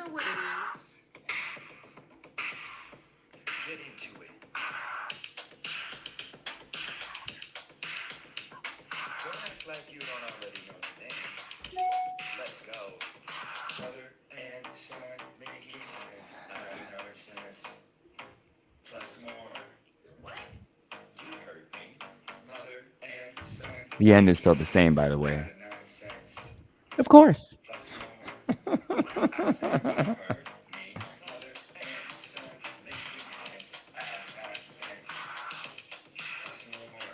Get into it. Don't act like you don't already know the name. Let's go. Mother and son making sense out of nonsense. Plus more. You heard me. Mother and son The end is making still the same, by sense the out way. of nonsense. Of course. Plus more. What I said you heard me. Mother and son making sense out of nonsense. Plus more.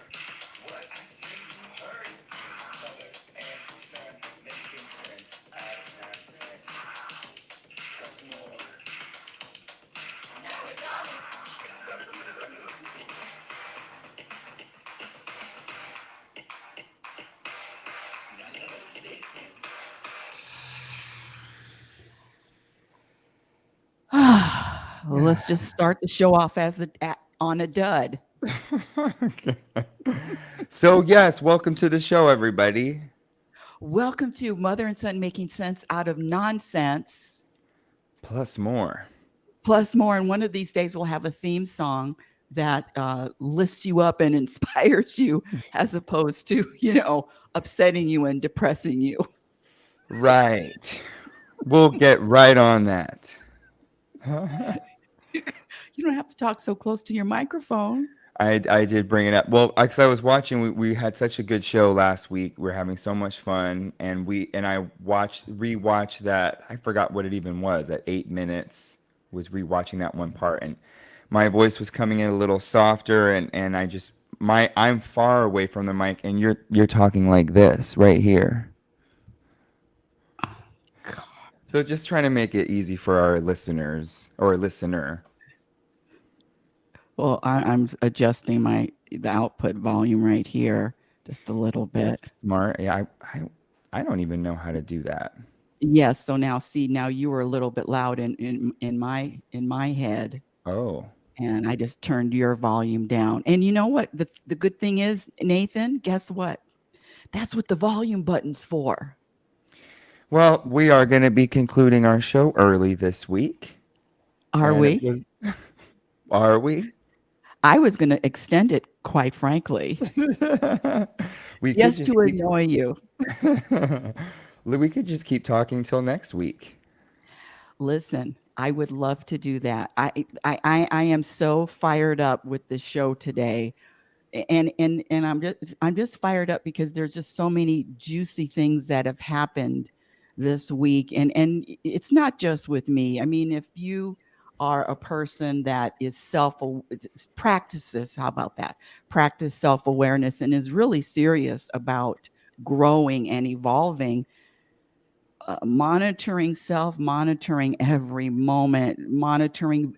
What I said you heard me. Mother and son making sense out of nonsense. Plus more. Now let's listen. Let's just start the show off on a dud. So, yes, welcome to the show, everybody. Welcome to Mother and Son Making Sense Out of Nonsense, Plus more. plus more. And one of these days, we'll have a theme song that lifts you up and inspires you as opposed to, upsetting you and depressing you. Right. We'll get right on that. You don't have to talk so close to your microphone. I did bring it up. Well, because I was watching, we had such a good show last week. We're having so much fun, and I rewatched that. I forgot what it even was. At 8 minutes, was rewatching that one part, and my voice was coming in a little softer, and I'm far away from the mic, and you're talking like this right here. God. So just trying to make it easy for our listeners or listener. Well, I'm adjusting the output volume right here just a little bit. That's smart. Yeah, I don't even know how to do that. Yes, so now see, now you were a little bit loud in my head, Oh. and I just turned your volume down. And you know what? The good thing is, Nathan, guess what? That's what the volume button's for. Well, we are going to be concluding our show early this week. Are And it we? was, are we? I was going to extend it, quite frankly, We could just just to keep annoy you. we could just keep talking till next week. Listen, I would love to do that. I am so fired up with the show today. And I'm just fired up because there's just so many juicy things that have happened this week, and it's not just with me. I mean, if you are a person that is practices, how about that, practice self-awareness and is really serious about growing and evolving, monitoring self, monitoring every moment, monitoring,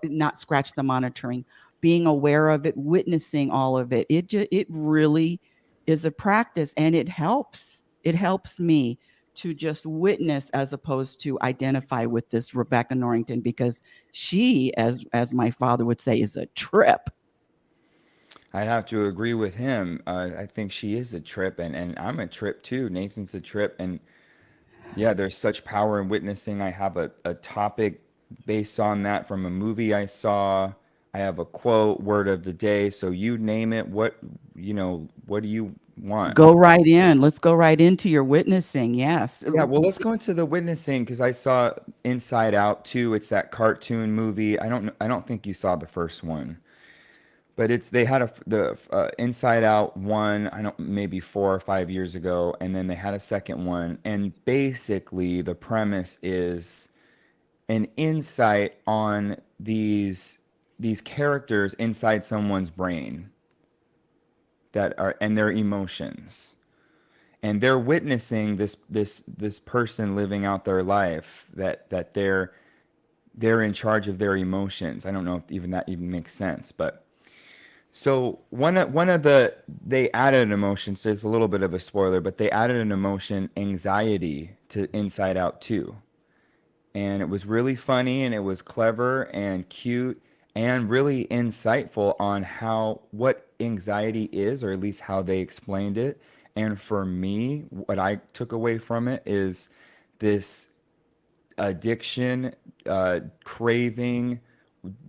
not scratch the monitoring, being aware of it, witnessing all of it. It really is a practice, and it helps me to just witness as opposed to identify with this Rebecca Norrington, because she, as my father would say, is a trip. I'd have to agree with him. I think she is a trip, and I'm a trip too. Nathan's a trip, and yeah, there's such power in witnessing. I have a topic based on that from a movie I saw. I have a quote, word of the day. So you name it. What do you want? Go right in. Let's go right into your witnessing. Yes. Yeah, well, let's go into the witnessing because I saw Inside Out too. It's that cartoon movie. I don't think you saw the first one, but they had the Inside Out one. I don't maybe 4 or 5 years ago, and then they had a second one. And basically, the premise is an insight on these characters inside someone's brain that are and their emotions, and they're witnessing this person living out their life that they're in charge of their emotions. I don't know if even that even makes sense, but so one of they added an emotion. So it's a little bit of a spoiler, but they added an emotion, anxiety, to Inside Out 2, and it was really funny and it was clever and cute and really insightful on how what anxiety is, or at least how they explained it. And for me, what I took away from it is this addiction, craving,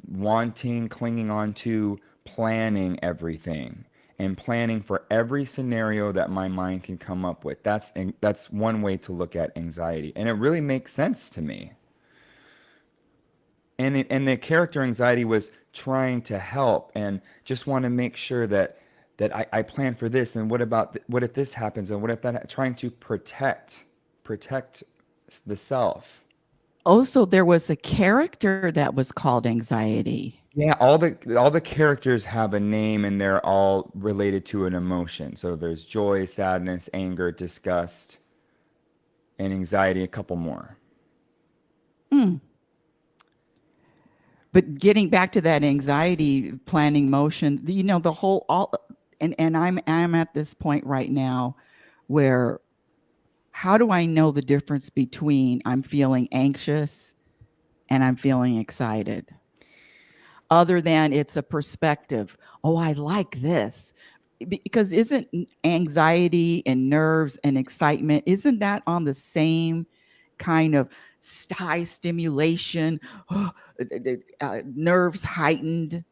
wanting, clinging on to, planning everything and planning for every scenario that my mind can come up with. That's one way to look at anxiety, and it really makes sense to me. And the character anxiety was trying to help and just want to make sure that I plan for this, and what if this happens, and what if that, trying to protect the self. Also, there was a character that was called Anxiety. Yeah, all the characters have a name, and they're all related to an emotion. So there's joy, sadness, anger, disgust, and anxiety, a couple more. Hmm. But getting back to that anxiety planning motion, the whole all, and I'm at this point right now where how do I know the difference between I'm feeling anxious and I'm feeling excited? Other than it's a perspective. Oh, I like this. Because isn't anxiety and nerves and excitement, isn't that on the same kind of high stimulation, nerves heightened?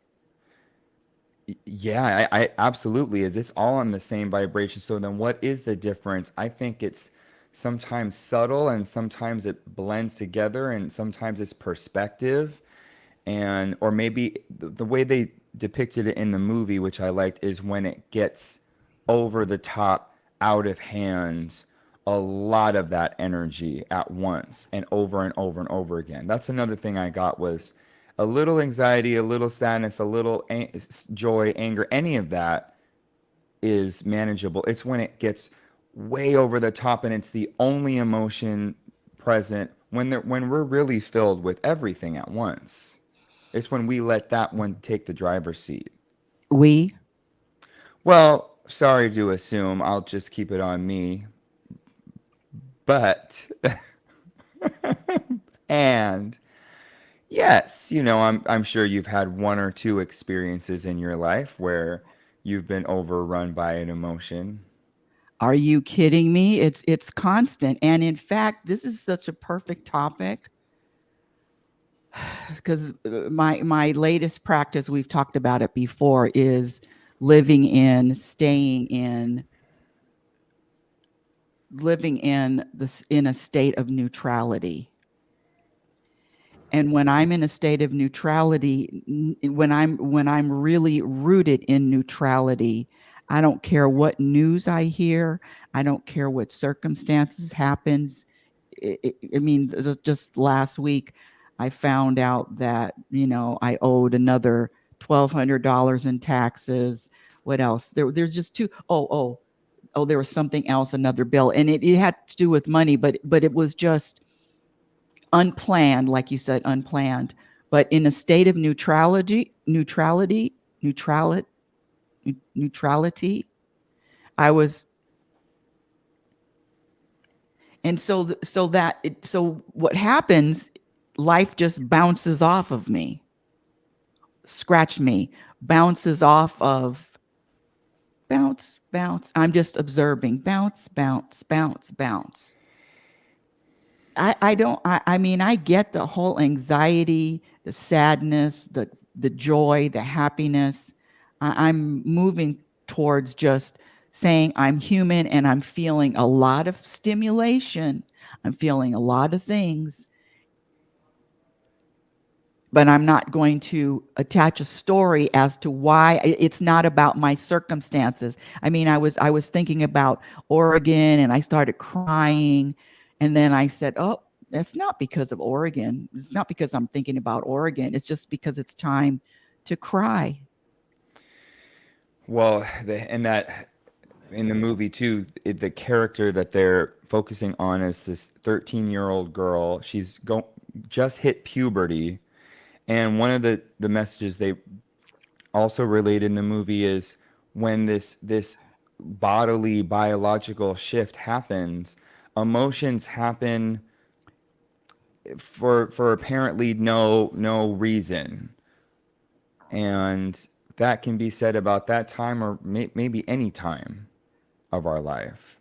Yeah, I absolutely is. It's all on the same vibration. So then what is the difference? I think it's sometimes subtle and sometimes it blends together and sometimes it's perspective. And or maybe the way they depicted it in the movie, which I liked, is when it gets over the top, out of hand, a lot of that energy at once and over and over and over again. That's another thing I got was a little anxiety, a little sadness, a little joy, anger, any of that is manageable. It's when it gets way over the top and it's the only emotion present when we're really filled with everything at once. It's when we let that one take the driver's seat. We, Well, sorry to assume. I'll just keep it on me. But and yes, I'm sure you've had one or two experiences in your life where you've been overrun by an emotion. are you kidding me? It's constant. And in fact, this is such a perfect topic because my latest practice, we've talked about it before, is staying in, living in this in a state of neutrality. And when I'm in a state of neutrality, when I'm really rooted in neutrality, I don't care what news I hear, I don't care what circumstances happens. I mean, just last week, I found out that I owed another $1,200 in taxes. What else? There's just two. Oh, there was something else, another bill, and it had to do with money, but it was just unplanned, like you said, unplanned. But in a state of neutrality, I was, and so what happens? Life just bounces off of me, scratch me, bounces off of, bounce, bounce. I'm just observing, bounce, bounce, bounce, bounce. I don't I mean I get the whole anxiety, the sadness, the joy, the happiness. I'm moving towards just saying I'm human and I'm feeling a lot of stimulation. I'm feeling a lot of things, but I'm not going to attach a story as to why. It's not about my circumstances. I mean, I was thinking about Oregon and I started crying, and then I said, "Oh, that's not because of Oregon. It's not because I'm thinking about Oregon. It's just because it's time to cry." Well, and that in the movie too, the character that they're focusing on is this 13-year-old girl. Just hit puberty, and one of the messages they also relate in the movie is when this bodily biological shift happens, emotions happen for apparently no reason, and that can be said about that time or maybe any time of our life.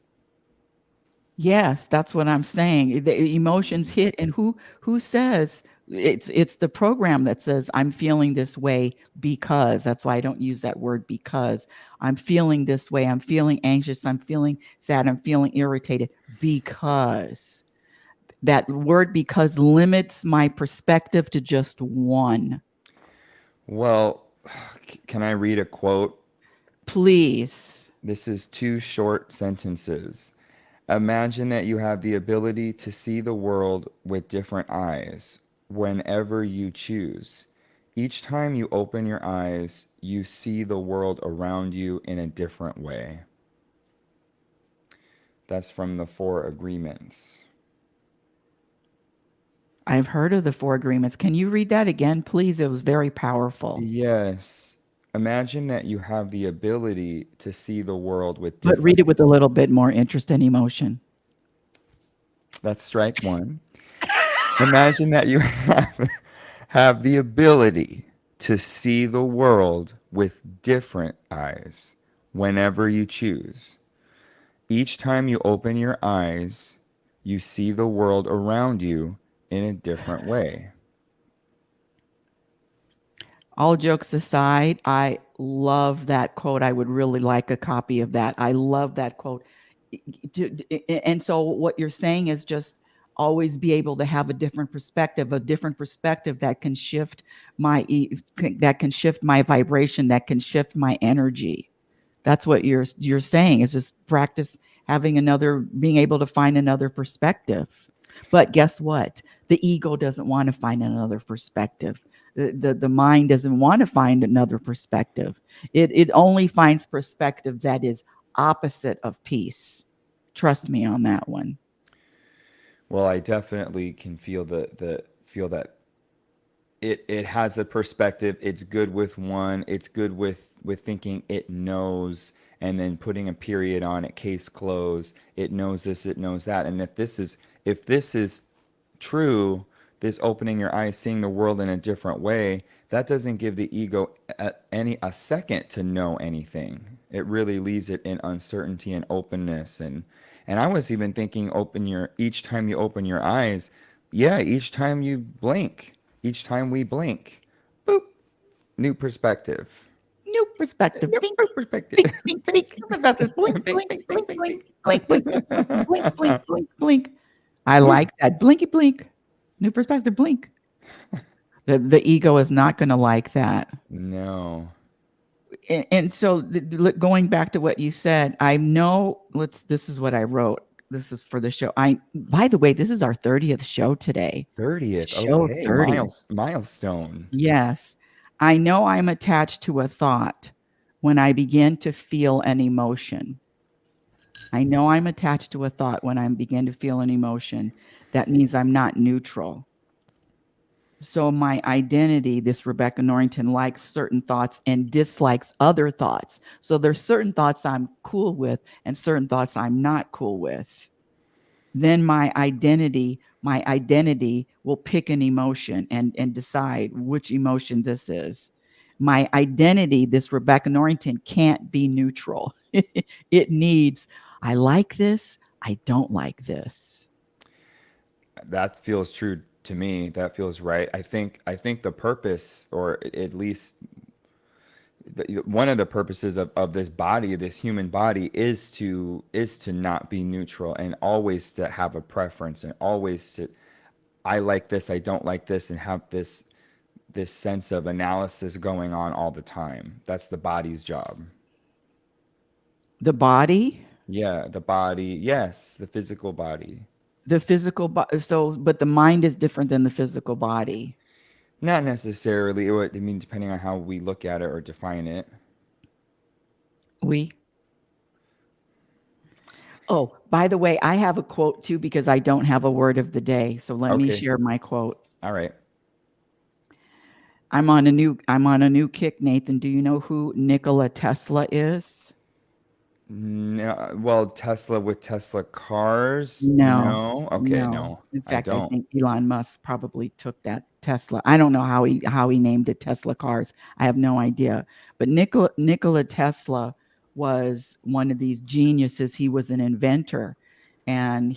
Yes, that's what I'm saying. The emotions hit, and who says it's the program that says I'm feeling this way because. That's why I don't use that word because. I'm feeling this way. I'm feeling anxious. I'm feeling sad. I'm feeling irritated because. That word because limits my perspective to just one. Well, can I read a quote? Please. This is two short sentences. Imagine that you have the ability to see the world with different eyes whenever you choose. Each time you open your eyes, you see the world around you in a different way. That's from the Four Agreements. I've heard of the four agreements. Can you read that again, please? It was very powerful. Yes. Imagine that you have the ability to see the world with But different. read it with a little bit more interest and emotion. That's strike one. Imagine that you have the ability to see the world with different eyes whenever you choose. Each time you open your eyes, you see the world around you in a different way. All jokes aside, I love that quote. I would really like a copy of that. I love that quote. And so, what you're saying is just always be able to have a different perspective that can shift that can shift my vibration, that can shift my energy. That's what you're saying is just practice being able to find another perspective. But guess what? The ego doesn't want to find another perspective. The mind doesn't want to find another perspective. It only finds perspective that is opposite of peace. Trust me on that one. Well, I definitely can feel that it has a perspective. It's good with one. It's good with thinking it knows and then putting a period on it, case closed. It knows this, it knows that. And if this is true, this opening your eyes, seeing the world in a different way, that doesn't give the ego a second to know anything. It really leaves it in uncertainty and openness. And I was even thinking, each time you open your eyes, yeah, each time you blink, each time we blink, boop, new perspective. New perspective. New Blink, perspective. blink, blink, blink. New perspective. Blink, blink, blink, blink, blink, blink, blink, blink, blink, blink. I like that. Blinky blink. New perspective. Blink. The ego is not going to like that. No. And so going back to what you said, I know this is what I wrote. This is for the show. By the way, this is our 30th show today. 30th. Show Okay. 30. Milestone. Yes. I know I'm attached to a thought when I begin to feel an emotion. I know I'm attached to a thought when I begin to feel an emotion. That means I'm not neutral. So my identity, this Rebecca Norrington, likes certain thoughts and dislikes other thoughts. So there's certain thoughts I'm cool with and certain thoughts I'm not cool with. Then my identity will pick an emotion and decide which emotion this is. My identity, this Rebecca Norrington, can't be neutral. It needs, I like this, I don't like this. That feels true to me. That feels right. I think the purpose, or at least one of the purposes of this body, this human body, is to not be neutral and always to have a preference and always to, I like this, I don't like this, and have this sense of analysis going on all the time. That's the body's job. The body, Yeah, the body. Yes, the physical body. the physical body. So, but the mind is different than the physical body. Not necessarily. I mean, depending on how we look at it or define it. We. Oh, by the way, I have a quote too because I don't have a word of the day. So let me Okay. share my quote. All right. I'm on a new kick, Nathan. Do you know who Nikola Tesla is? No, well, Tesla with Tesla cars? No. No. Okay, No. no, In I fact, I don't. think Elon Musk probably took that Tesla. I don't know how he named it Tesla cars. I have no idea. But Nikola Tesla was one of these geniuses. He was an inventor. and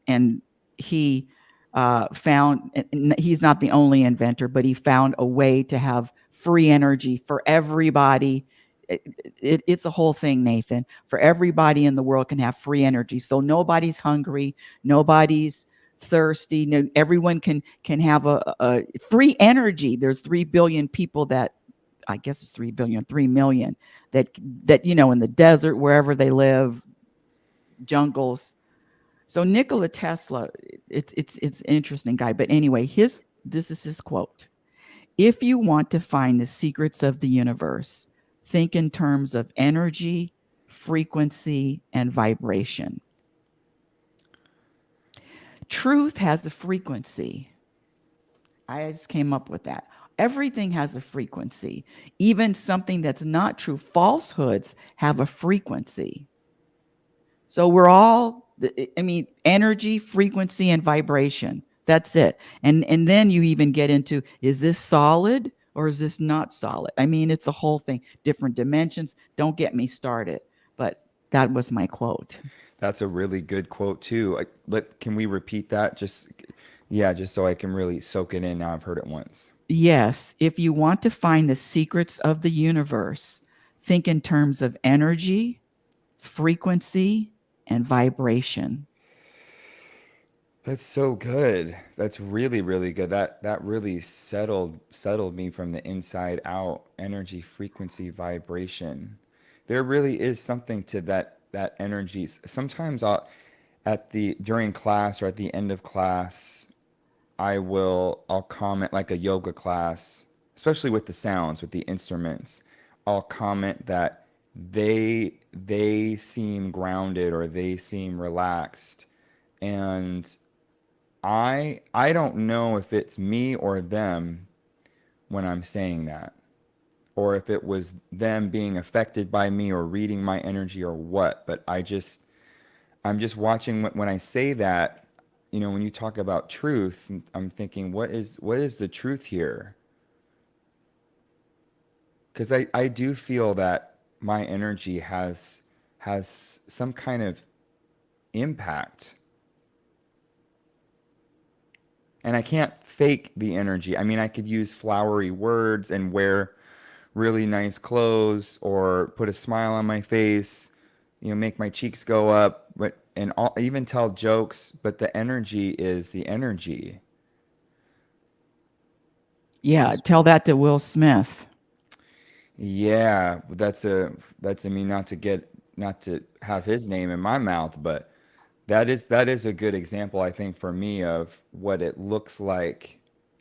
and he found, and he's not the only inventor, but he found a way to have free energy for everybody. It's a whole thing, Nathan. For everybody in the world can have free energy, so nobody's hungry, nobody's thirsty. No, everyone can have a free energy. There's 3 billion people that, I guess it's 3 billion, 3 million that in the desert, wherever they live, jungles. So Nikola Tesla, it's an interesting guy. But anyway, this is his quote: "If you want to find the secrets of the universe, think in terms of energy, frequency, and vibration. Truth has a frequency." I just came up with that. Everything has a frequency. Even something that's not true, falsehoods have a frequency. So we're all, energy, frequency, and vibration. That's it. And then you even get into, is this solid or is this not solid? It's a whole thing, different dimensions. Don't get me started. But that was my quote. That's a really good quote too. Can we repeat that? Just so I can really soak it in. Now I've heard it once. Yes, if you want to find the secrets of the universe, think in terms of energy, frequency, and vibration. That's so good. That's really, really good. That really settled me from the inside out. Energy, frequency, vibration. There really is something to that energy. Sometimes during class or at the end of class, I'll comment, like a yoga class, especially with the sounds, with the instruments. I'll comment that they seem grounded or they seem relaxed. And I don't know if it's me or them when I'm saying that, or if it was them being affected by me or reading my energy or what. But I'm just watching when I say that. When you talk about truth, I'm thinking, what is the truth here? Because I do feel that my energy has some kind of impact. And I can't fake the energy. I could use flowery words and wear really nice clothes or put a smile on my face, make my cheeks go up, even tell jokes, but the energy is the energy. Yeah, Just, tell that to Will Smith. yeah, that's not to have his name in my mouth, but that is a good example, I think, for me, of what it looks like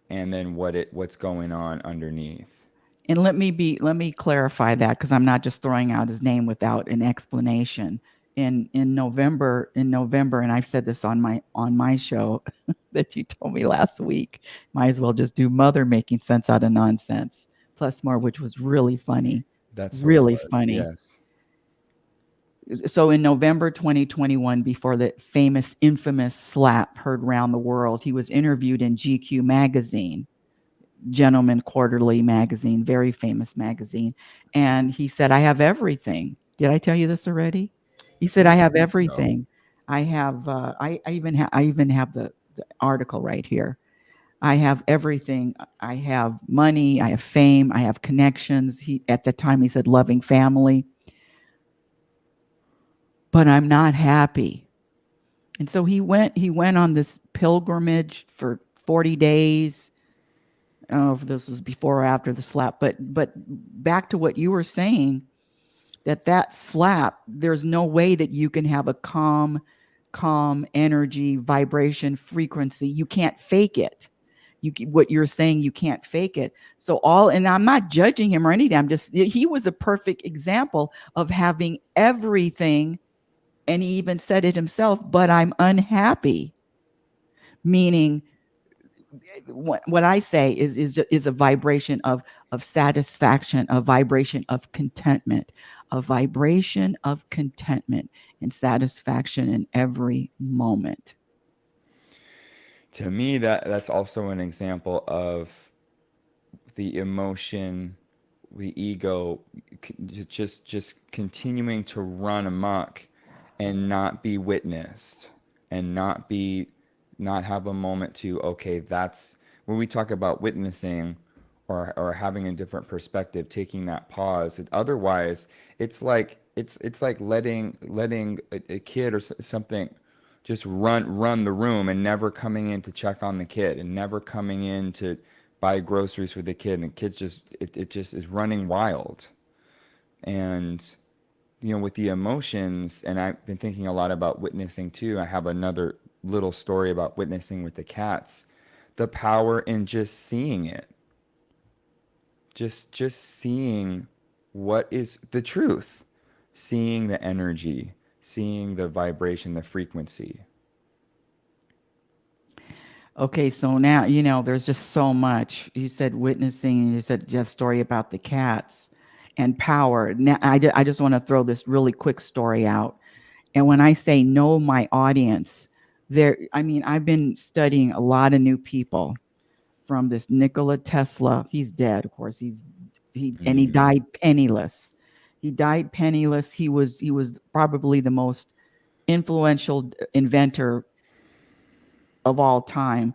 and then what's going on underneath. And let me clarify that, because I'm not just throwing out his name without an explanation. In November, and I've said this on my show that you told me last week. Might as well just do Mother Making Sense Out of Nonsense plus more, which was really funny. That's what it Really was. funny. Yes. So in November 2021, before the infamous slap heard around the world, he was interviewed in GQ magazine, Gentleman Quarterly magazine, very famous magazine. And he said, "I have everything." Did I tell you this already? He said, I "I have believe so. everything. I have, I even have the article right here. I have everything. I have money. I have fame. I have connections." At the time, he said, "Loving family, but I'm not happy." And so he went on this pilgrimage for 40 days. I don't know if this was before or after the slap, but back to what you were saying, that slap, there's no way that you can have a calm energy, vibration, frequency. You can't fake it. What you're saying, you can't fake it. So and I'm not judging him or anything. He was a perfect example of having everything. And he even said it himself, "But I'm unhappy." Meaning, what I say is a vibration of satisfaction, a vibration of contentment, a vibration of contentment and satisfaction in every moment. To me, that's also an example of the emotion, the ego, just continuing to run amok, and not be witnessed and not have a moment to, okay, that's when we talk about witnessing or having a different perspective, taking that pause. Otherwise, it's like letting a kid or something just run the room and never coming in to check on the kid and never coming in to buy groceries for the kid, and the kid's just it just is running wild. And with the emotions, and I've been thinking a lot about witnessing too. I have another little story about witnessing with the cats. The power in just seeing it, just seeing what is the truth, seeing the energy, seeing the vibration, the frequency. Okay, so now, there's just so much. You said witnessing, and you said Jeff's story about the cats and power. Now, I just want to throw this really quick story out. And when I say know my audience, I've been studying a lot of new people, from this Nikola Tesla. He's dead, of course. He died penniless. He died penniless. He was probably the most influential inventor of all time.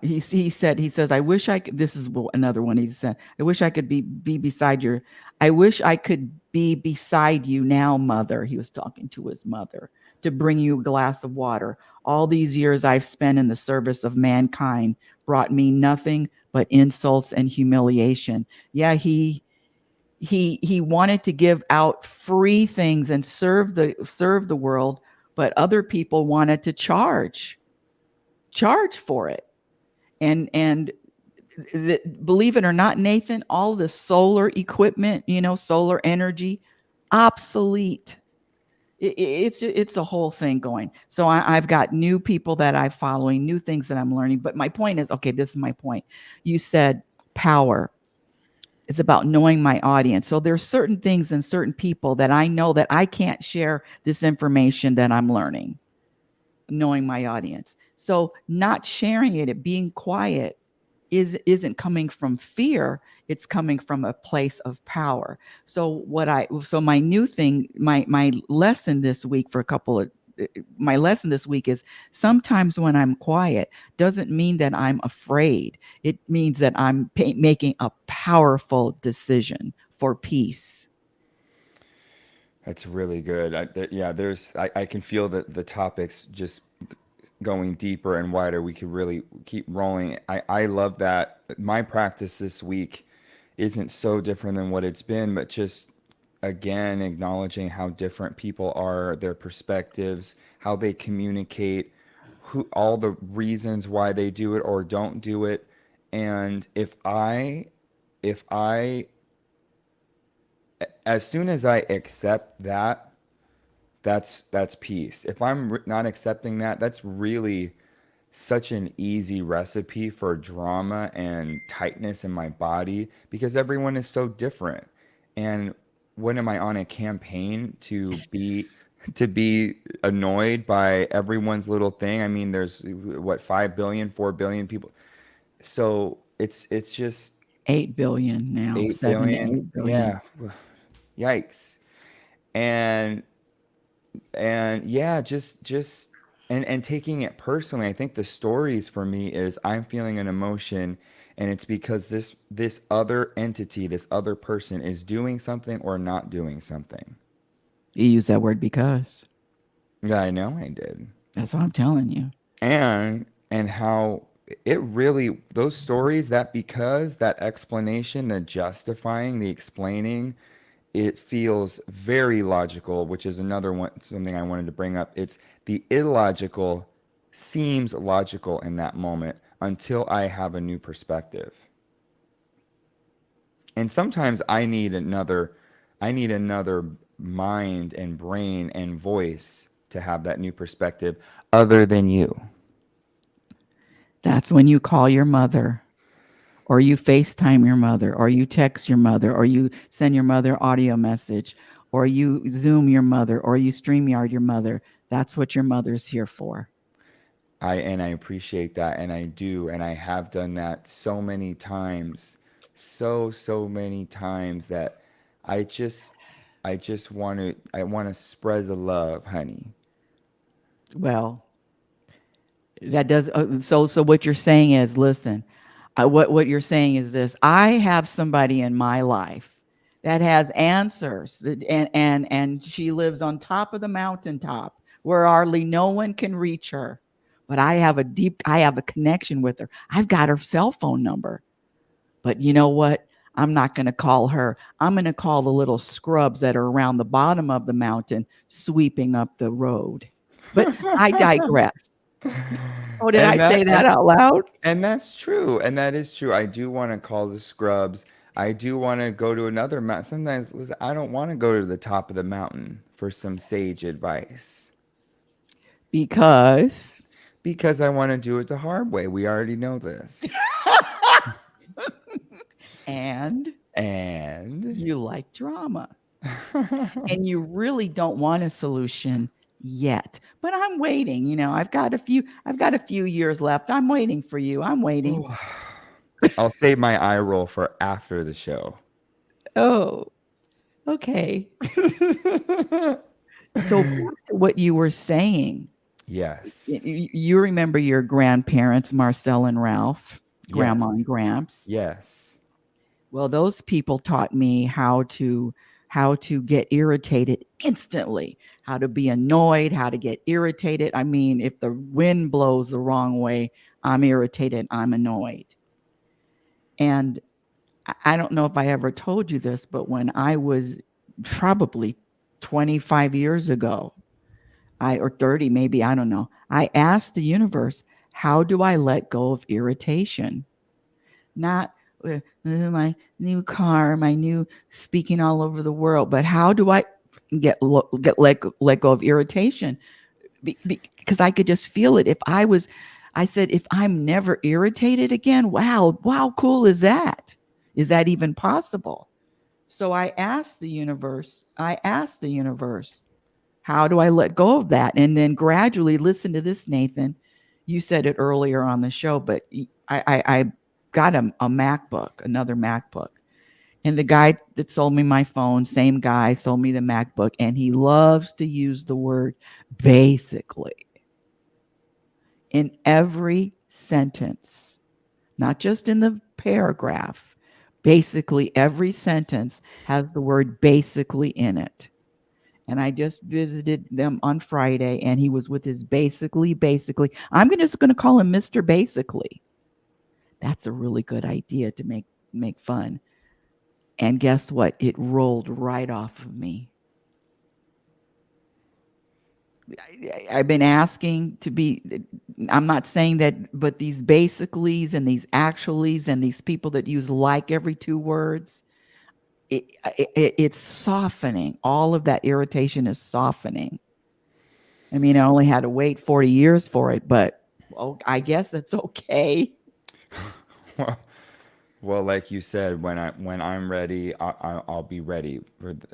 He says, I wish I could, this is another one. He said, I wish I could be beside your, I wish I could be beside you now, mother. He was talking to his mother, to bring you a glass of water. All these years I've spent in the service of mankind brought me nothing but insults and humiliation. Yeah, he wanted to give out free things and serve the world, but other people wanted to charge for it. And believe it or not, Nathan, all the solar equipment, solar energy, obsolete. It's a whole thing going. So I've got new people that I'm following, new things that I'm learning. But my point is, okay, this is my point. You said power. It's about knowing my audience. So there's certain things and certain people that I know that I can't share this information that I'm learning, knowing my audience. So not sharing it, being quiet, isn't coming from fear. It's coming from a place of power. So my new thing, my lesson this week my lesson this week is, sometimes when I'm quiet doesn't mean that I'm afraid. It means that I'm making a powerful decision for peace. That's really good. I can feel that the topics just going deeper and wider. We could really keep rolling. I love that. My practice this week isn't so different than what it's been, but just again acknowledging how different people are, their perspectives, how they communicate, all the reasons why they do it or don't do it. And if I as soon as I accept that, that's peace. If I'm not accepting that, that's really such an easy recipe for drama and tightness in my body, because everyone is so different. And what am I on a campaign to be annoyed by everyone's little thing? I mean, there's what, 5 billion, 4 billion people. So it's just 8 billion now, 8 7 to billion. 8 billion. Yeah. Yikes. And yeah, just and taking it personally. I think the stories for me is, I'm feeling an emotion, and it's because this other entity, this other person is doing something or not doing something. You use that word because. Yeah, I know I did. That's what I'm telling you. And how it really, those stories, that because, that explanation, the justifying, the explaining, it feels very logical, which is another one, something I wanted to bring up. It's the illogical seems logical in that moment until I have a new perspective. And sometimes I need another mind and brain and voice to have that new perspective other than you. That's when you call your mother, or you FaceTime your mother, or you text your mother, or you send your mother audio message, or you Zoom your mother, or you StreamYard your mother. That's what your mother's here for. I appreciate that, and I do, and I have done that so many times, so many times, that I just I want to spread the love, honey. Well, that does so what you're saying is, listen, what you're saying is this: I have somebody in my life that has answers, and she lives on top of the mountaintop where hardly no one can reach her, but I have a connection with her. I've got her cell phone number. But you know what? I'm not going to call her. I'm going to call the little scrubs that are around the bottom of the mountain sweeping up the road. But I digress. Oh, did I And say that that out loud? and that's true. And that is true. I do want to call the scrubs. I do want to go to another mountain. Sometimes, listen, I don't want to go to the top of the mountain for some sage advice Because because I want to do it the hard way. We already know this. and And you like drama. And you really don't want a solution yet. But I'm waiting. I've got a few years left. I'm waiting for you. I'm waiting. I'll save my eye roll for after the show. Oh, okay. So back to what you were saying. Yes. You remember your grandparents, Marcel and Ralph, Grandma Yes. and Gramps. Yes. Well, those people taught me how to get irritated instantly, how to be annoyed, how to get irritated. I mean, if the wind blows the wrong way, I'm irritated, I'm annoyed. And I don't know if I ever told you this, but when I was probably 25 years ago, or 30 maybe, I don't know. I asked the universe, how do I let go of irritation? Not my new car, my new speaking all over the world, but how do I let go of irritation? Because I could just feel it. I said, if I'm never irritated again, wow, cool is that? Is that even possible? So I asked the universe, how do I let go of that? And then gradually, listen to this, Nathan. You said it earlier on the show, but I got a MacBook, another MacBook. And the guy that sold me my phone, same guy, sold me the MacBook. And he loves to use the word basically in every sentence, not just in the paragraph. Basically, every sentence has the word basically in it. And I just visited them on Friday, and he was with his basically. I'm just going to call him Mr. Basically. That's a really good idea to make fun. And guess what? It rolled right off of me. I've been asking to be, I'm not saying that, but these basicallys and these actuallys and these people that use like every two words, it's softening. All of that irritation is softening. I mean, I only had to wait 40 years for it, but I guess it's okay. Well, like you said, when I'm ready, I'll be ready for the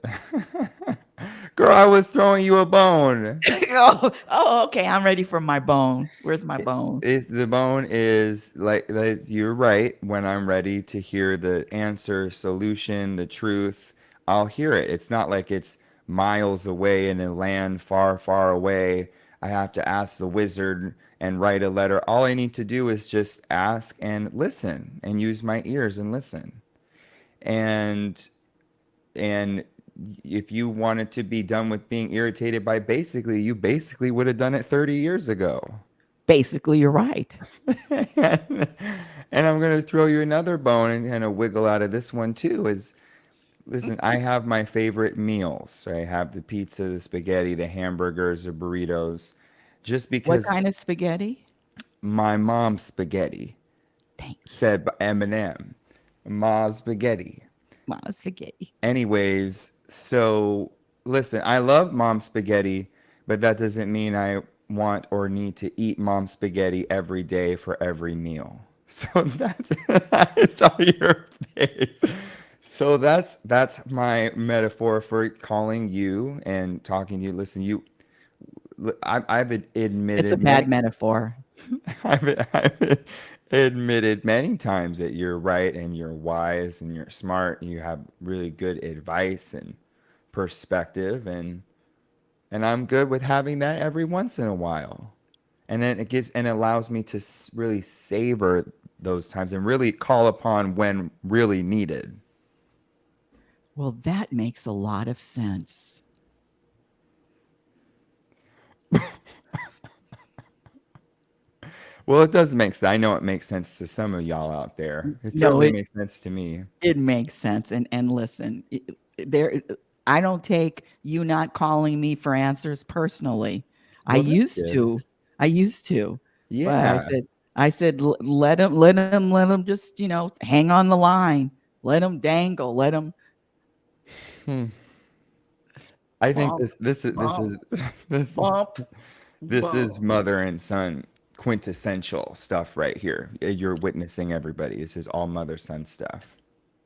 Girl, I was throwing you a bone. Okay. I'm ready for my bone. Where's my bone? The bone is like you're right. When I'm ready to hear the answer, solution, the truth, I'll hear it. It's not like it's miles away in a land far, far away. I have to ask the wizard and write a letter. All I need to do is just ask and listen and use my ears and listen. And and if you wanted to be done with being irritated by basically, you basically would have done it 30 years ago. Basically, you're right. And I'm going to throw you another bone and kind of wiggle out of this one too is listen, I have my favorite meals. Right? I have the pizza, the spaghetti, the hamburgers, the burritos. Just What because kind of spaghetti? my mom's spaghetti Thank you. said by Eminem, mom's spaghetti. Mom spaghetti. Anyways, so listen, I love mom spaghetti, but that doesn't mean I want or need to eat mom spaghetti every day for every meal. So that's it's all your face. So that's my metaphor for calling you and talking to you. Listen, I've It's a admitted bad many metaphor. I've admitted many times that you're right and you're wise and you're smart and you have really good advice and perspective, and I'm good with having that every once in a while. And then it gives and allows me to really savor those times and really call upon when really needed. Well, that makes a lot of sense. Well, it does make sense. I know it makes sense to some of y'all out there. It No, certainly makes sense to me. it makes sense. And listen, there, I don't take you not calling me for answers personally. I Well, that's used good. to, I used to, but Yeah. I said, let him just, hang on the line, let him dangle, let him Hmm. I think bump, this bump, is this bump, this is bump. mother and son quintessential stuff right here. You're witnessing everybody. This is all mother son stuff.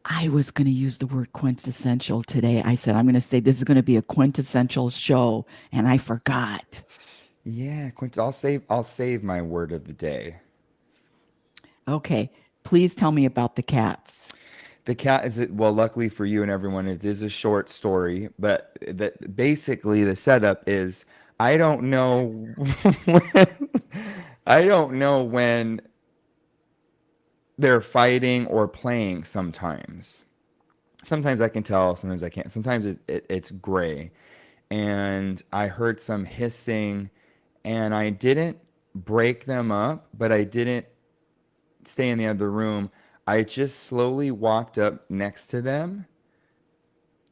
I was going to use the word quintessential today. I said, I'm going to say this is going to be a quintessential show, and I forgot. Yeah, I'll save my word of the day. Okay, please tell me about the cats. The cat is well, luckily for you and everyone, it is a short story, but that basically the setup is I don't know when, I don't know when they're fighting or playing sometimes. Sometimes I can tell, sometimes I can't. Sometimes it's gray. And I heard some hissing, and I didn't break them up, but I didn't stay in the other room. I just slowly walked up next to them,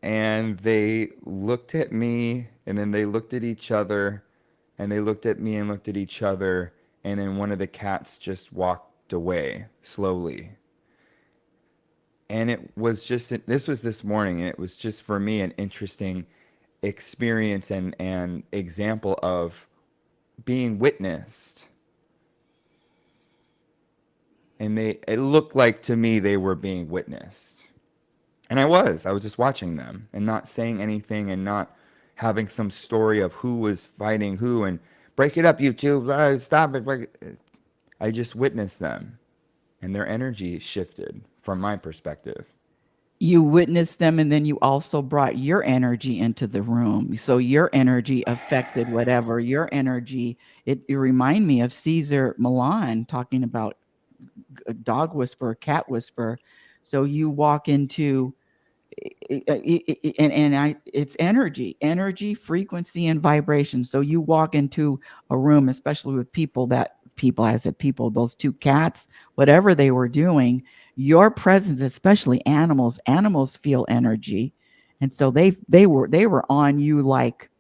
and they looked at me, and then they looked at each other, and they looked at me and looked at each other, and then one of the cats just walked away slowly. And it was just this was this morning, and it was just for me an interesting experience and example of being witnessed. And it looked like to me they were being witnessed. And I was just watching them and not saying anything and not having some story of who was fighting who and break it up, you two, stop it. I just witnessed them, and their energy shifted from my perspective. You witnessed them, and then you also brought your energy into the room. So your energy affected whatever your energy. It reminded me of Caesar Milan talking about a dog whisperer, cat whisperer. So you walk into it's energy, frequency, and vibration. So you walk into a room, especially with those two cats, whatever they were doing, your presence, especially animals feel energy. And so they were on you like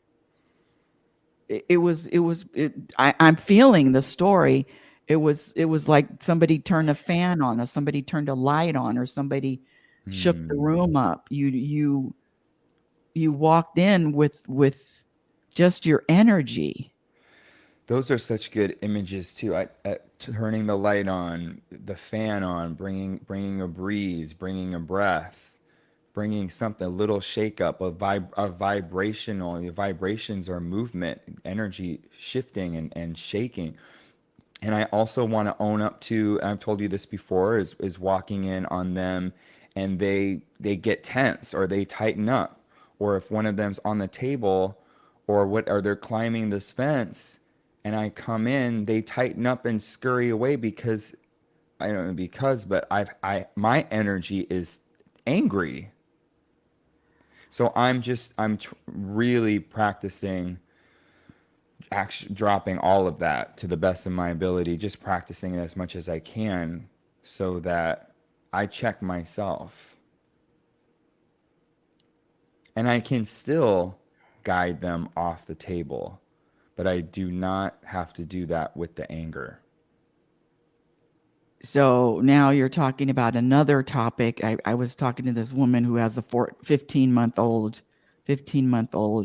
I'm feeling the story. It was like somebody turned a fan on, or somebody turned a light on, or somebody shook the room up. You walked in with just your energy. Those are such good images too. Turning the light on, the fan on, bringing a breeze, bringing a breath, bringing something, a little shake up, a vibrational. Your vibrations are movement, energy shifting and shaking. And I also want to own up to, I've told you this before, is walking in on them, and they get tense or they tighten up, or if one of them's on the table or they're climbing this fence and I come in, they tighten up and scurry away because I don't know because, but my energy is angry. So I'm really practicing actually dropping all of that to the best of my ability, just practicing it as much as I can so that I check myself. And I can still guide them off the table, but I do not have to do that with the anger. So now you're talking about another topic. I was talking to this woman who has a 15-month-old,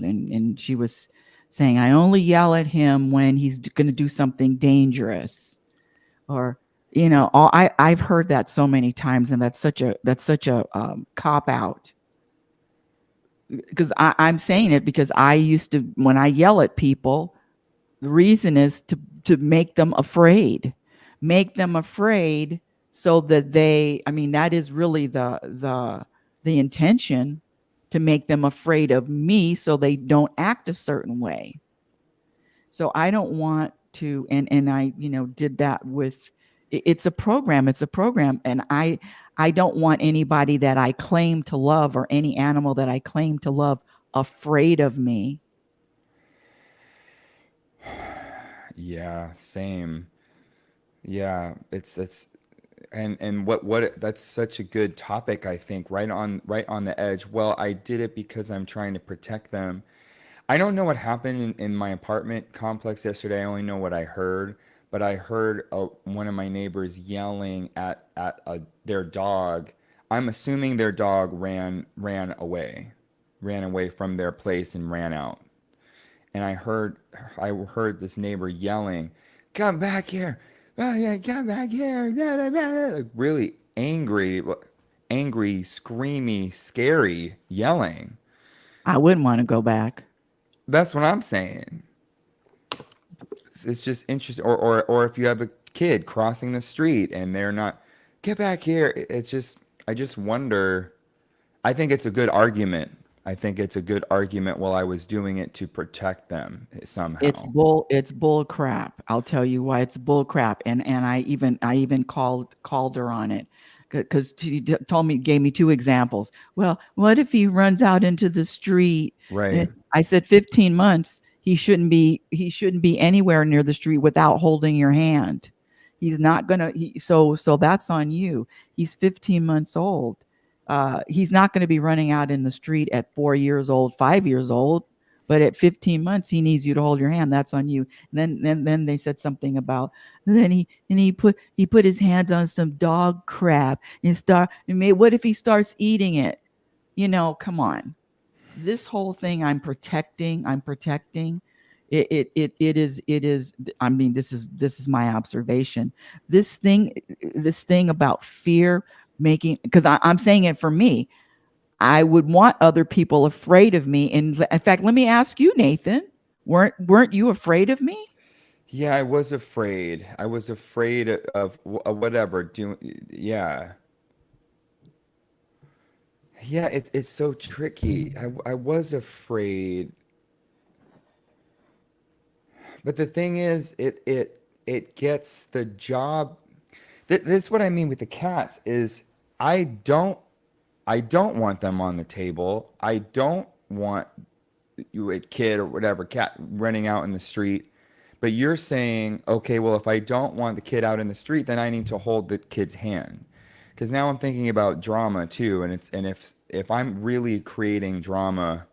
and she was saying, I only yell at him when he's going to do something dangerous, or I've heard that so many times, and that's such a cop out. Because I'm saying it because I used to, when I yell at people, the reason is to make them afraid. Make them afraid so that that is really the intention, to make them afraid of me so they don't act a certain way. So I don't want to, and I, did that with, it's a program, and I don't want anybody that I claim to love or any animal that I claim to love afraid of me. Yeah, same. Yeah, it's that's and what that's such a good topic, I think, right on the edge. Well, I did it because I'm trying to protect them. I don't know what happened in my apartment complex yesterday. I only know what I heard, but I heard one of my neighbors yelling at their dog. I'm assuming their dog ran away from their place and ran out. And I heard this neighbor yelling, "Come back here! Oh yeah, come back here!" Like really angry, screamy, scary yelling. I wouldn't want to go back. That's what I'm saying. It's just interesting. Or if you have a kid crossing the street and they're not, get back here. It's just, I just wonder. I think it's a good argument. I think it's a good argument while I was doing it to protect them somehow. It's bull crap. I'll tell you why it's bull crap. And I even called her on it, because she gave me two examples. Well, what if he runs out into the street? Right. I said 15 months. He shouldn't be anywhere near the street without holding your hand. He's not gonna. So that's on you. He's 15 months old. He's not going to be running out in the street at 4 years old, 5 years old, but at 15 months, he needs you to hold your hand. That's on you. And then they said something about, then he put his hands on some dog crap what if he starts eating it? Come on. This whole thing I'm protecting. It is, I mean, this is my observation. This thing about fear making, because I'm saying it for me. I would want other people afraid of me. And in fact, let me ask you, Nathan, weren't you afraid of me? Yeah, I was afraid. I was afraid of whatever. Yeah. Yeah, it's so tricky. I was afraid. But the thing is, it gets the job. This is what I mean with the cats is I don't I don't want them on the table. I don't want you a kid or whatever cat running out in the street. But you're saying, okay, well, if I don't want the kid out in the street, then I need to hold the kid's hand. Because now I'm thinking about drama too, and if I'm really creating drama,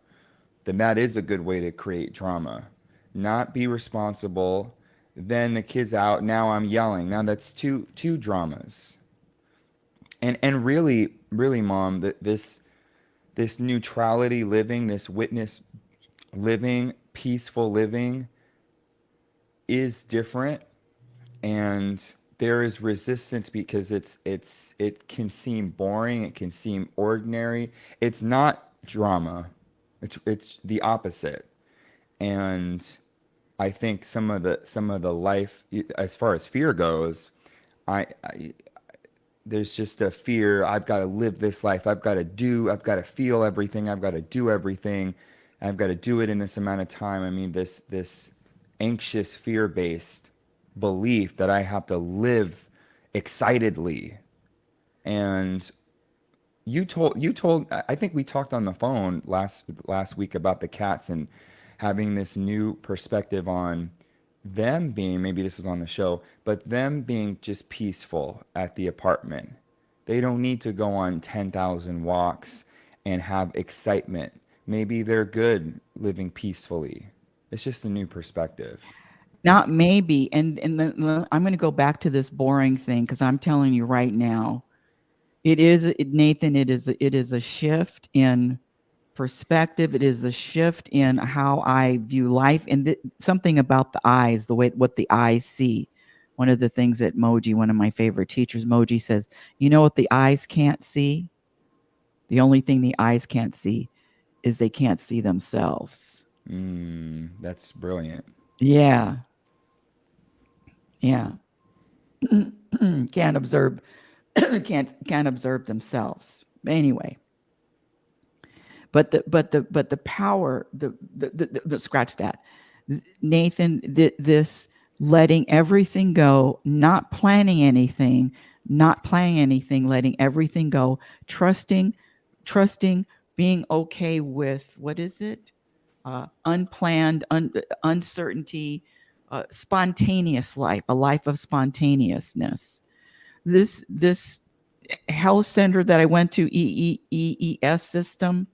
then that is a good way to create drama. Not be responsible, then the kid's out. Now I'm yelling. Now that's two dramas. And really, Mom, that this neutrality living, this witness living, peaceful living is different, and there is resistance because it can seem boring, it can seem ordinary. It's not drama. It's the opposite. And I think some of the life, as far as fear goes, I there's just a fear. I've got to live this life. I've got to feel everything. I've got to do everything. I've got to do it in this amount of time. I mean, this anxious, fear-based belief that I have to live excitedly. And you told I think we talked on the phone last week about the cats and having this new perspective on them being, maybe this was on the show, but them being just peaceful at the apartment. They don't need to go on 10,000 walks and have excitement. Maybe they're good living peacefully. It's just a new perspective. Not maybe. And then I'm going to go back to this boring thing, because I'm telling you right now, Nathan, it is a shift in perspective. It is a shift in how I view life, and something about the eyes, what the eyes see. One of the things that Moji, one of my favorite teachers, Moji says, you know what the eyes can't see? The only thing the eyes can't see is they can't see themselves. That's brilliant. Yeah. Yeah. Can't observe can't observe themselves. Anyway, But the power, the scratch that, Nathan, this letting everything go, not planning anything, letting everything go, trusting, trusting, being okay with, what is it? Unplanned, uncertainty, spontaneous life, a life of spontaneousness. This health center that I went to, EES system,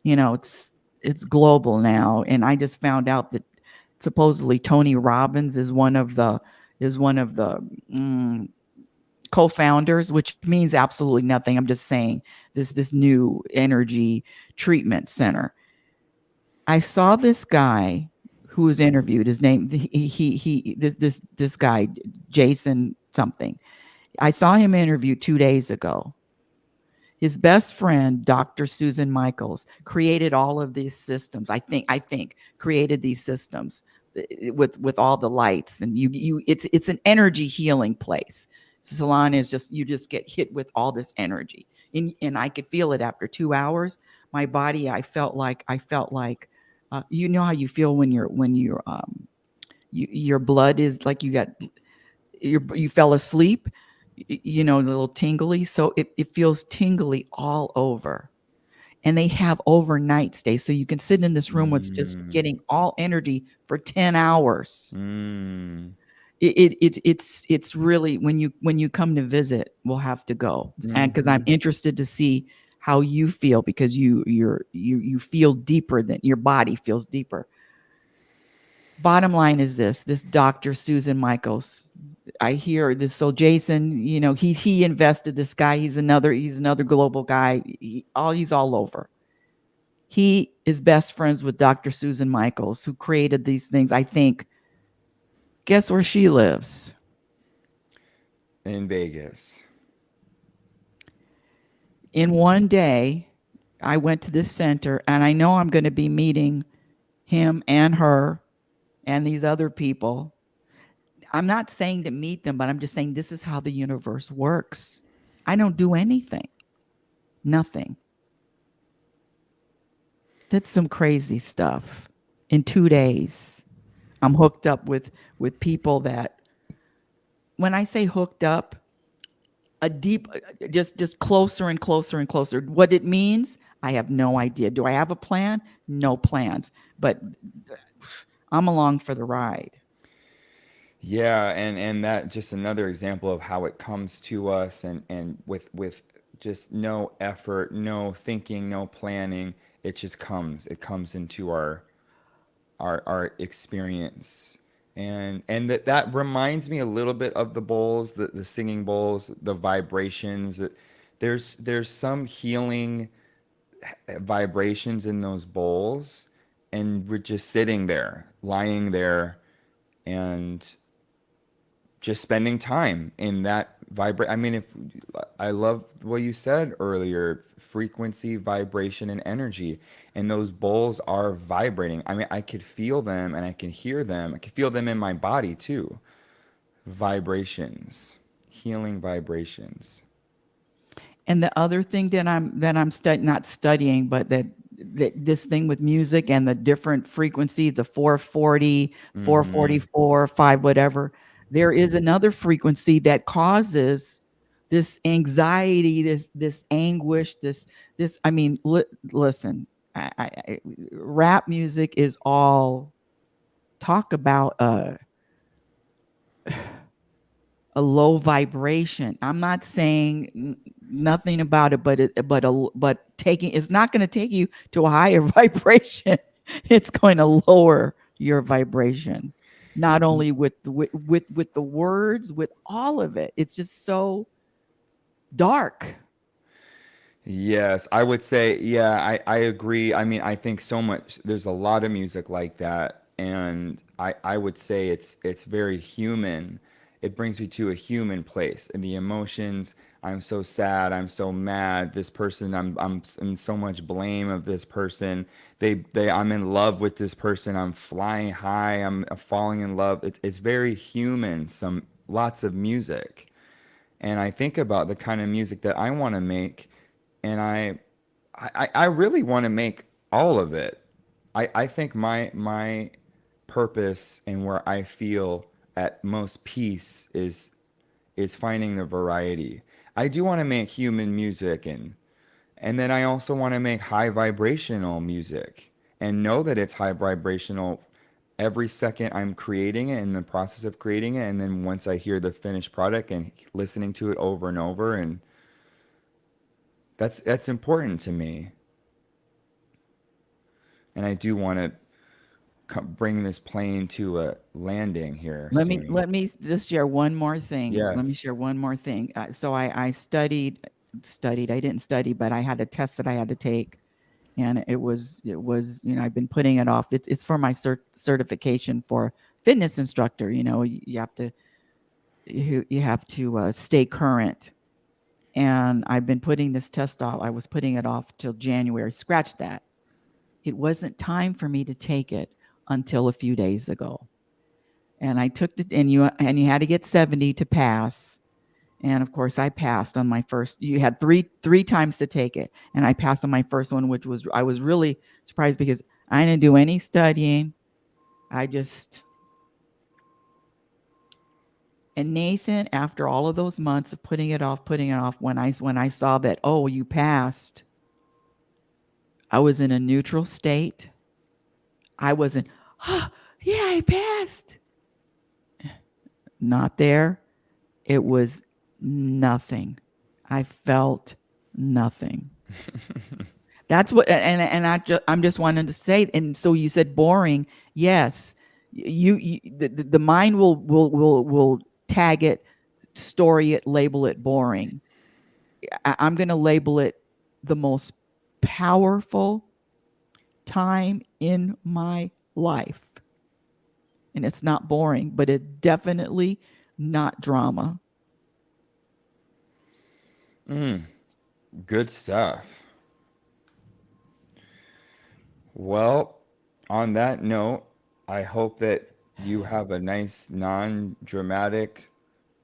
it's global now, and I just found out that supposedly Tony Robbins is one of the co-founders, which means absolutely nothing. I'm just saying this new energy treatment center. I saw this guy who was interviewed. His name, this guy, Jason something. I saw him interviewed 2 days ago. His best friend, Dr. Susan Michaels, created all of these systems. I think created these systems with all the lights, and it's an energy healing place. Salon is just, you just get hit with all this energy, and I could feel it after 2 hours. My body, I felt like you know how you feel when your blood is like you fell asleep, a little tingly. So it feels tingly all over. And they have overnight stays. So you can sit in this room with just getting all energy for 10 hours. It's really, when you come to visit, we'll have to go. And because I'm interested to see how you feel, because you feel deeper than your body feels deeper. Bottom line is this Dr. Susan Michaels, I hear this. So Jason, he invested this guy. He's another global guy. He's all over. He is best friends with Dr. Susan Michaels, who created these things. I think, guess where she lives? In Vegas. In one day, I went to this center, and I know I'm going to be meeting him and her and these other people. I'm not saying to meet them, but I'm just saying this is how the universe works. I don't do anything. Nothing. That's some crazy stuff. In 2 days, I'm hooked up with people that, when I say hooked up, a deep, just closer and closer and closer. What it means, I have no idea. Do I have a plan? No plans. But I'm along for the ride. Yeah, and that just another example of how it comes to us, and with just no effort, no thinking, no planning, it just comes. It comes into our experience. And that reminds me a little bit of the bowls, the singing bowls, the vibrations. There's some healing vibrations in those bowls, and we're just sitting there, lying there, and just spending time in that vibrate. I mean, if I love what you said earlier, frequency, vibration, and energy, and those bowls are vibrating. I mean, I could feel them and I can hear them. I can feel them in my body too. Vibrations, healing vibrations. And the other thing that I'm not studying, but that this thing with music and the different frequencies, the 440, 444, 5, whatever, there is another frequency that causes this anxiety, this anguish, I mean, listen, rap music is all talk about a low vibration. I'm not saying nothing about it, but taking, it's not going to take you to a higher vibration. It's going to lower your vibration, not only with the words, with all of it. It's just so dark. Yes, I would say, yeah, I agree. I mean, I think so much, there's a lot of music like that, and I would say it's very human. It brings me to a human place, and the emotions. I'm so sad, I'm so mad. This person, I'm in so much blame of this person. I'm in love with this person. I'm flying high. I'm falling in love. It's very human. Lots of music, and I think about the kind of music that I want to make, and I really want to make all of it. I think my purpose and where I feel at most peace is finding the variety. I do want to make human music and then I also want to make high vibrational music and know that it's high vibrational every second I'm creating it in the process of creating it. And then once I hear the finished product and listening to it over and over, and that's important to me. And I do want to bring this plane to a landing here soon. Let me just share one more thing. Let me Yes. share one more thing. So I studied. I didn't study, but I had a test that I had to take, and it was I've been putting it off. It's for my certification for fitness instructor. You have to you have to stay current, and I've been putting this test off. I was putting it off till January. Scratch that. It wasn't time for me to take it until a few days ago. And I took it, and you had to get 70 to pass. And of course I passed on my first. You had three times to take it, and I passed on my first one, which was I was really surprised because I didn't do any studying. I just And Nathan, after all of those months of putting it off, when I saw that, oh, you passed, I was in a neutral state. I wasn't, oh, yeah, I passed. Not there. It was nothing. I felt nothing. That's what, I'm just wanting to say. And so you said boring. Yes, the mind will tag it, story it, label it boring. I'm going to label it the most powerful time in my life. And it's not boring, but it definitely not drama. Good stuff. Well, on that note, I hope that you have a nice, non-dramatic,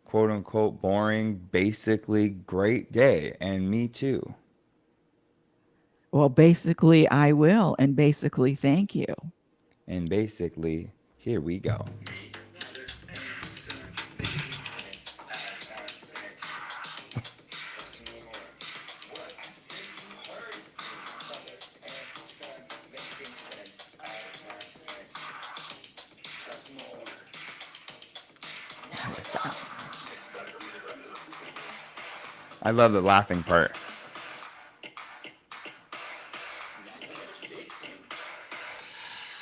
quote unquote, boring, basically great day. And me too. Well, basically, I will. And basically, thank you. And basically, here we go. I love the laughing part.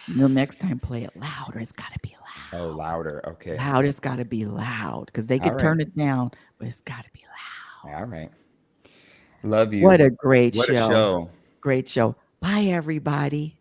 Next time, play it louder. It's got to be loud. Oh, louder. Okay. Loud. It's got to be loud because they All could right. turn it down, but it's got to be loud. All right. Love you. What a great What a show. show. Great show. Bye, everybody.